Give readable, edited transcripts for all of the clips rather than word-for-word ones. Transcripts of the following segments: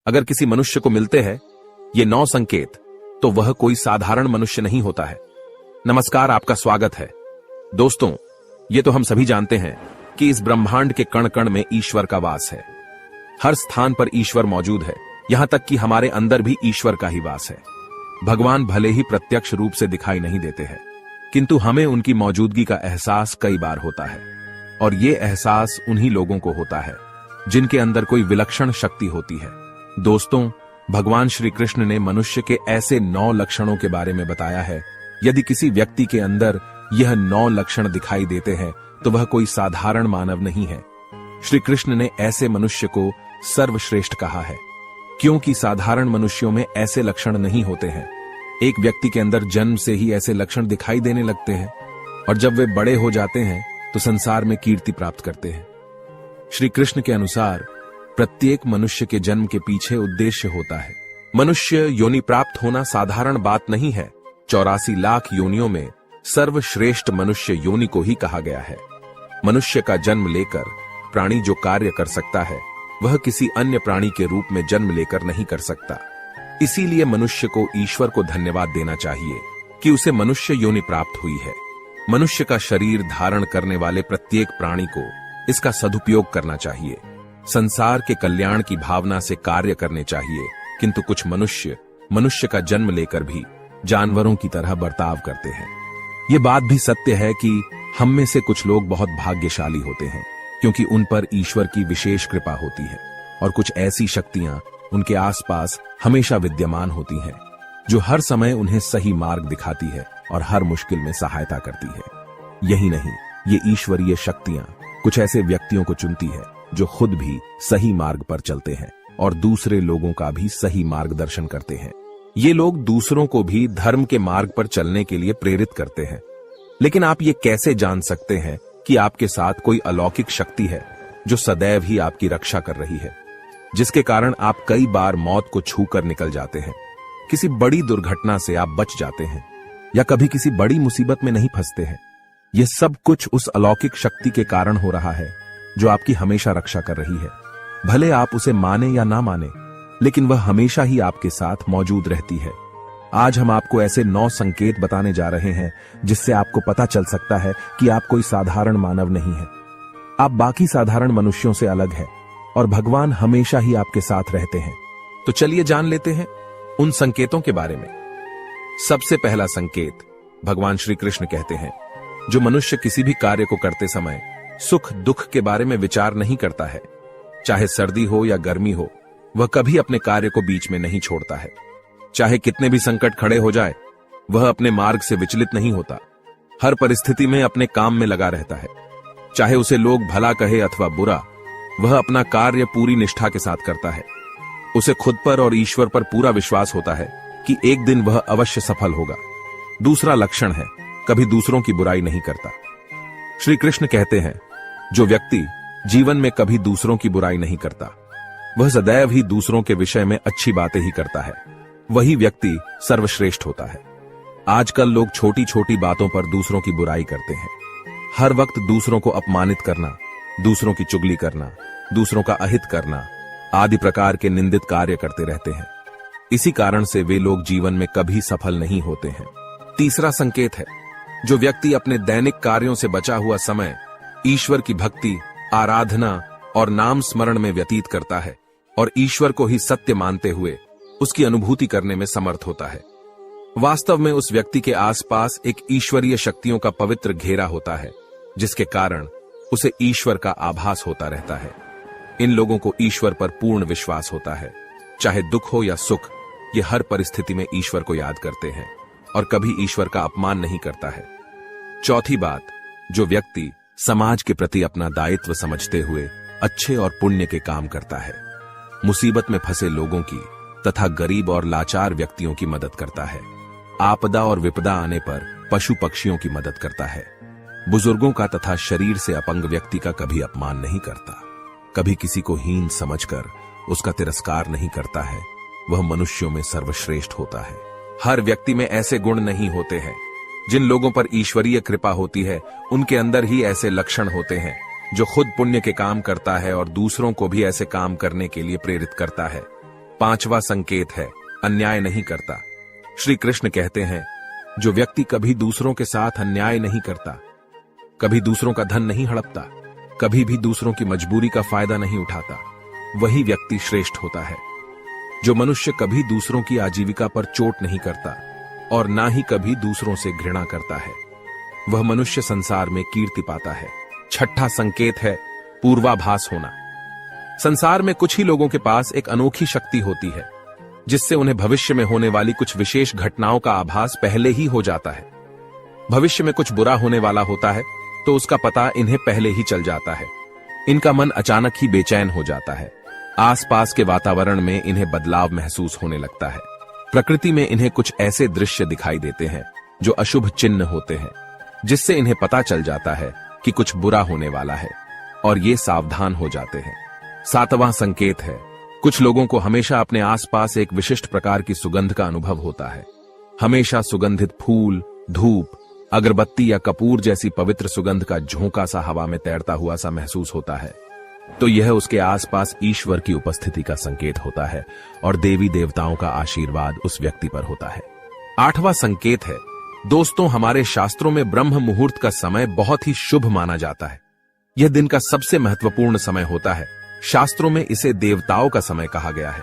अगर किसी मनुष्य को मिलते हैं ये 9 संकेत, तो वह कोई साधारण मनुष्य नहीं होता है। नमस्कार, आपका स्वागत है। दोस्तों, ये तो हम सभी जानते हैं कि इस ब्रह्मांड के कण कण में ईश्वर का वास है। हर स्थान पर ईश्वर मौजूद है, यहां तक कि हमारे अंदर भी ईश्वर का ही वास है। भगवान भले ही प्रत्यक्ष रूप से दिखाई नहीं देते हैं, किंतु हमें उनकी मौजूदगी का एहसास कई बार होता है। और ये एहसास उन्हीं लोगों को होता है जिनके अंदर कोई विलक्षण शक्ति होती है। दोस्तों, भगवान श्री कृष्ण ने मनुष्य के ऐसे 9 लक्षणों के बारे में बताया है। यदि किसी व्यक्ति के अंदर यह 9 लक्षण दिखाई देते हैं तो वह कोई साधारण मानव नहीं है। श्री कृष्ण ने ऐसे मनुष्य को सर्वश्रेष्ठ कहा है, क्योंकि साधारण मनुष्यों में ऐसे लक्षण नहीं होते हैं। एक व्यक्ति के अंदर जन्म से ही ऐसे लक्षण दिखाई देने लगते हैं और जब वे बड़े हो जाते हैं तो संसार में कीर्ति प्राप्त करते हैं। श्री कृष्ण के अनुसार प्रत्येक मनुष्य के जन्म के पीछे उद्देश्य होता है। मनुष्य योनि प्राप्त होना साधारण बात नहीं है। 84 लाख योनियों में सर्वश्रेष्ठ मनुष्य योनि को ही कहा गया है। मनुष्य का जन्म लेकर प्राणी जो कार्य कर सकता है वह किसी अन्य प्राणी के रूप में जन्म लेकर नहीं कर सकता। इसीलिए मनुष्य को ईश्वर को धन्यवाद देना चाहिए कि उसे मनुष्य योनि प्राप्त हुई है। मनुष्य का शरीर धारण करने वाले प्रत्येक प्राणी को इसका सदुपयोग करना चाहिए। संसार के कल्याण की भावना से कार्य करने चाहिए, किंतु कुछ मनुष्य का जन्म लेकर भी जानवरों की तरह बर्ताव करते हैं। ये बात भी सत्य है कि हम में से कुछ लोग बहुत भाग्यशाली होते हैं, क्योंकि उन पर ईश्वर की विशेष कृपा होती है और कुछ ऐसी शक्तियां उनके आसपास हमेशा विद्यमान होती हैं, जो हर समय उन्हें सही मार्ग दिखाती है और हर मुश्किल में सहायता करती है। यही नहीं, ये ईश्वरीय शक्तियां कुछ ऐसे व्यक्तियों को चुनती है जो खुद भी सही मार्ग पर चलते हैं और दूसरे लोगों का भी सही मार्गदर्शन करते हैं। ये लोग दूसरों को भी धर्म के मार्ग पर चलने के लिए प्रेरित करते हैं। लेकिन आप ये कैसे जान सकते हैं कि आपके साथ कोई अलौकिक शक्ति है जो सदैव ही आपकी रक्षा कर रही है, जिसके कारण आप कई बार मौत को छूकर निकल जाते हैं, किसी बड़ी दुर्घटना से आप बच जाते हैं या कभी किसी बड़ी मुसीबत में नहीं फंसते हैं? यह सब कुछ उस अलौकिक शक्ति के कारण हो रहा है जो आपकी हमेशा रक्षा कर रही है। भले आप उसे माने या ना माने, लेकिन वह हमेशा ही आपके साथ मौजूद रहती है। आज हम आपको ऐसे 9 संकेत बताने जा रहे हैं जिससे आपको पता चल सकता है कि आप कोई साधारण मानव नहीं है। आप बाकी साधारण मनुष्यों से अलग है और भगवान हमेशा ही आपके साथ रहते हैं। तो चलिए जान लेते हैं उन संकेतों के बारे में। सबसे पहला संकेत, भगवान श्री कृष्ण कहते हैं, जो मनुष्य किसी भी कार्य को करते समय सुख दुख के बारे में विचार नहीं करता है, चाहे सर्दी हो या गर्मी हो, वह कभी अपने कार्य को बीच में नहीं छोड़ता है। चाहे कितने भी संकट खड़े हो जाए, वह अपने मार्ग से विचलित नहीं होता। हर परिस्थिति में अपने काम में लगा रहता है। चाहे उसे लोग भला कहे अथवा बुरा, वह अपना कार्य पूरी निष्ठा के साथ करता है। उसे खुद पर और ईश्वर पर पूरा विश्वास होता है कि एक दिन वह अवश्य सफल होगा। दूसरा लक्षण है, कभी दूसरों की बुराई नहीं करता। श्री कृष्ण कहते हैं, जो व्यक्ति जीवन में कभी दूसरों की बुराई नहीं करता, वह सदैव ही दूसरों के विषय में अच्छी बातें ही करता है, वही व्यक्ति सर्वश्रेष्ठ होता है। आजकल लोग छोटी छोटी बातों पर दूसरों की बुराई करते हैं। हर वक्त दूसरों को अपमानित करना, दूसरों की चुगली करना, दूसरों का अहित करना आदि प्रकार के निंदित कार्य करते रहते हैं। इसी कारण से वे लोग जीवन में कभी सफल नहीं होते हैं। तीसरा संकेत है, जो व्यक्ति अपने दैनिक कार्यों से बचा हुआ समय ईश्वर की भक्ति, आराधना और नाम स्मरण में व्यतीत करता है और ईश्वर को ही सत्य मानते हुए उसकी अनुभूति करने में समर्थ होता है। वास्तव में उस व्यक्ति के आसपास एक ईश्वरीय शक्तियों का पवित्र घेरा होता है, जिसके कारण उसे ईश्वर का आभास होता रहता है। इन लोगों को ईश्वर पर पूर्ण विश्वास होता है। चाहे दुख हो या सुख, ये हर परिस्थिति में ईश्वर को याद करते हैं और कभी ईश्वर का अपमान नहीं करता है। चौथी बात, जो व्यक्ति समाज के प्रति अपना दायित्व समझते हुए अच्छे और पुण्य के काम करता है, मुसीबत में फंसे लोगों की तथा गरीब और लाचार व्यक्तियों की मदद करता है, आपदा और विपदा आने पर पशु पक्षियों की मदद करता है, बुजुर्गों का तथा शरीर से अपंग व्यक्ति का कभी अपमान नहीं करता, कभी किसी को हीन समझकर उसका तिरस्कार नहीं करता है, वह मनुष्यों में सर्वश्रेष्ठ होता है। हर व्यक्ति में ऐसे गुण नहीं होते हैं। जिन लोगों पर ईश्वरीय कृपा होती है, उनके अंदर ही ऐसे लक्षण होते हैं, जो खुद पुण्य के काम करता है और दूसरों को भी ऐसे काम करने के लिए प्रेरित करता है। 5वां संकेत है, अन्याय नहीं करता। श्री कृष्ण कहते हैं, जो व्यक्ति कभी दूसरों के साथ अन्याय नहीं करता, कभी दूसरों का धन नहीं हड़पता, कभी भी दूसरों की मजबूरी का फायदा नहीं उठाता, वही व्यक्ति श्रेष्ठ होता है। जो मनुष्य कभी दूसरों की आजीविका पर चोट नहीं करता और ना ही कभी दूसरों से घृणा करता है, वह मनुष्य संसार में कीर्ति पाता है। 6वां संकेत है, पूर्वाभास होना। संसार में कुछ ही लोगों के पास एक अनोखी शक्ति होती है, जिससे उन्हें भविष्य में होने वाली कुछ विशेष घटनाओं का आभास पहले ही हो जाता है। भविष्य में कुछ बुरा होने वाला होता है तो उसका पता इन्हें पहले ही चल जाता है। इनका मन अचानक ही बेचैन हो जाता है। आसपास के वातावरण में इन्हें बदलाव महसूस होने लगता है। प्रकृति में इन्हें कुछ ऐसे दृश्य दिखाई देते हैं जो अशुभ चिन्ह होते हैं, जिससे इन्हें पता चल जाता है कि कुछ बुरा होने वाला है और ये सावधान हो जाते हैं। 7वां संकेत है, कुछ लोगों को हमेशा अपने आसपास एक विशिष्ट प्रकार की सुगंध का अनुभव होता है। हमेशा सुगंधित फूल, धूप, अगरबत्ती या कपूर जैसी पवित्र सुगंध का झोंका सा हवा में तैरता हुआ सा महसूस होता है, तो यह उसके आसपास ईश्वर की उपस्थिति का संकेत होता है और देवी देवताओं का आशीर्वाद उस व्यक्ति पर होता है। 8वां संकेत है, दोस्तों, हमारे शास्त्रों में ब्रह्म मुहूर्त का समय बहुत ही शुभ माना जाता है। यह दिन का सबसे महत्वपूर्ण समय होता है। शास्त्रों में इसे देवताओं का समय कहा गया है,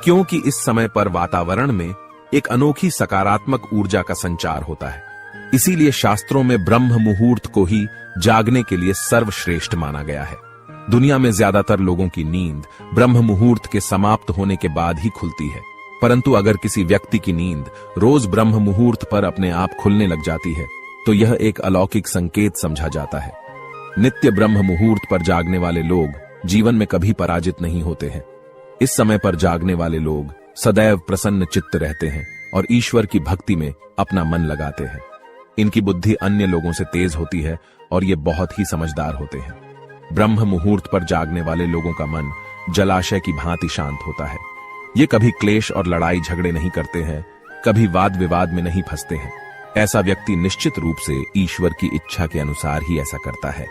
क्योंकि इस समय पर वातावरण में एक अनोखी सकारात्मक ऊर्जा का संचार होता है। इसीलिए शास्त्रों में ब्रह्म मुहूर्त को ही जागने के लिए सर्वश्रेष्ठ माना गया है। दुनिया में ज्यादातर लोगों की नींद ब्रह्म मुहूर्त के समाप्त होने के बाद ही खुलती है, परंतु अगर किसी व्यक्ति की नींद रोज ब्रह्म मुहूर्त पर अपने आप खुलने लग जाती है, तो यह एक अलौकिक संकेत समझा जाता है। नित्य ब्रह्म मुहूर्त पर जागने वाले लोग जीवन में कभी पराजित नहीं होते हैं। इस समय पर जागने वाले लोग सदैव प्रसन्न चित्त रहते हैं और ईश्वर की भक्ति में अपना मन लगाते हैं। इनकी बुद्धि अन्य लोगों से तेज होती है और ये बहुत ही समझदार होते हैं। ब्रह्म मुहूर्त पर जागने वाले लोगों का मन जलाशय की भांति शांत होता है। ये कभी क्लेश और लड़ाई झगड़े नहीं करते हैं, कभी वाद विवाद में नहीं फंसते हैं। ऐसा व्यक्ति निश्चित रूप से ईश्वर की इच्छा के अनुसार ही ऐसा करता है।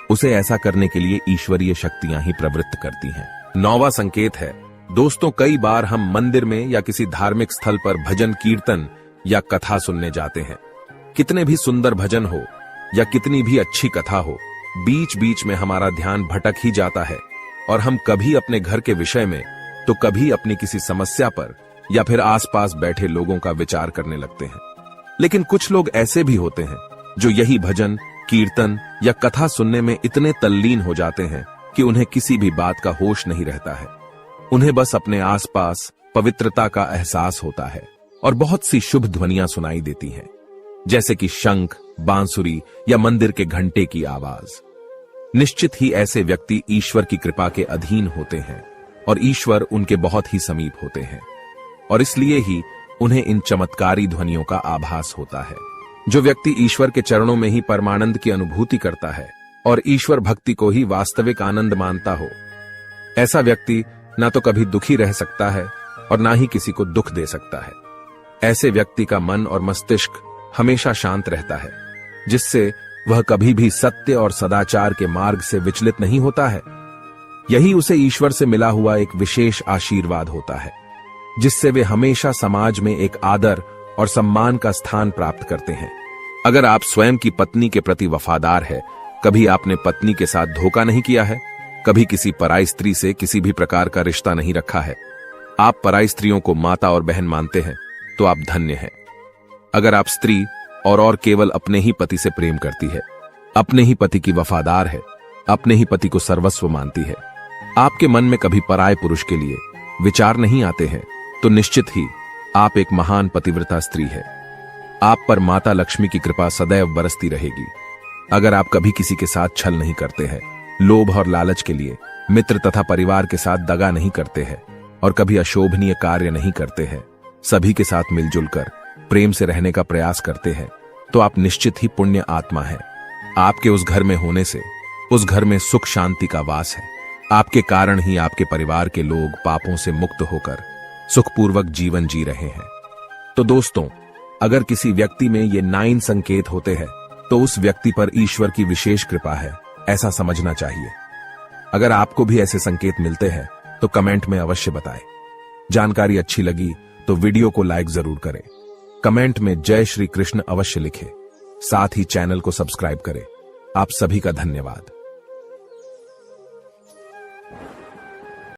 उसे ऐसा करने के लिए ईश्वरीय शक्तियां ही प्रवृत्त करती हैं। 9वां संकेत है, दोस्तों, कई बार हम मंदिर में या किसी धार्मिक स्थल पर भजन कीर्तन या कथा सुनने जाते हैं। कितने भी सुंदर भजन हो या कितनी भी अच्छी कथा हो, बीच बीच में हमारा ध्यान भटक ही जाता है और हम कभी अपने घर के विषय में तो कभी अपनी किसी समस्या पर या फिर आसपास बैठे लोगों का विचार करने लगते हैं। लेकिन कुछ लोग ऐसे भी होते हैं जो यही भजन कीर्तन या कथा सुनने में इतने तल्लीन हो जाते हैं कि उन्हें किसी भी बात का होश नहीं रहता है। उन्हें बस अपने आसपास पवित्रता का एहसास होता है और बहुत सी शुभ ध्वनियां सुनाई देती हैं, जैसे कि शंख, बांसुरी या मंदिर के घंटे की आवाज। निश्चित ही ऐसे व्यक्ति ईश्वर की कृपा के अधीन होते हैं और ईश्वर उनके बहुत ही समीप होते हैं और इसलिए ही उन्हें इन चमत्कारी ध्वनियों का आभास होता है। जो व्यक्ति ईश्वर के चरणों में ही परमानंद की अनुभूति करता है और ईश्वर भक्ति को ही वास्तविक आनंद मानता हो, ऐसा व्यक्ति ना तो कभी दुखी रह सकता है और ना ही किसी को दुख दे सकता है। ऐसे व्यक्ति का मन और मस्तिष्क हमेशा शांत रहता है, जिससे वह कभी भी सत्य और सदाचार के मार्ग से विचलित नहीं होता है। यही उसे ईश्वर से मिला हुआ एक विशेष आशीर्वाद होता है, जिससे वे हमेशा समाज में एक आदर और सम्मान का स्थान प्राप्त करते हैं। अगर आप स्वयं की पत्नी के प्रति वफादार है, कभी आपने पत्नी के साथ धोखा नहीं किया है, कभी किसी पराई स्त्री से किसी भी प्रकार का रिश्ता नहीं रखा है, आप पराई स्त्रियों को माता और बहन मानते हैं, तो आप धन्य हैं। अगर आप स्त्री और केवल अपने ही पति से प्रेम करती है, अपने ही पति की वफादार है, अपने ही पति को सर्वस्व मानती है, आपके मन में कभी पराये पुरुष के लिए विचार नहीं आते हैं, तो निश्चित ही आप एक महान पतिव्रता स्त्री है। आप पर माता लक्ष्मी की कृपा सदैव बरसती रहेगी। अगर आप कभी किसी के साथ छल नहीं करते हैं, लोभ और लालच के लिए मित्र तथा परिवार के साथ दगा नहीं करते हैं और कभी अशोभनीय कार्य नहीं करते हैं, सभी के साथ मिलजुल कर प्रेम से रहने का प्रयास करते हैं, तो आप निश्चित ही पुण्य आत्मा है। आपके उस घर में होने से उस घर में सुख शांति का वास है। आपके कारण ही आपके परिवार के लोग पापों से मुक्त होकर सुखपूर्वक जीवन जी रहे हैं। तो दोस्तों, अगर किसी व्यक्ति में ये 9 संकेत होते हैं, तो उस व्यक्ति पर ईश्वर की विशेष कृपा है, ऐसा समझना चाहिए। अगर आपको भी ऐसे संकेत मिलते हैं तो कमेंट में अवश्य बताएं। जानकारी अच्छी लगी तो वीडियो को लाइक जरूर करें, कमेंट में जय श्री कृष्ण अवश्य लिखें, साथ ही चैनल को सब्सक्राइब करें। आप सभी का धन्यवाद।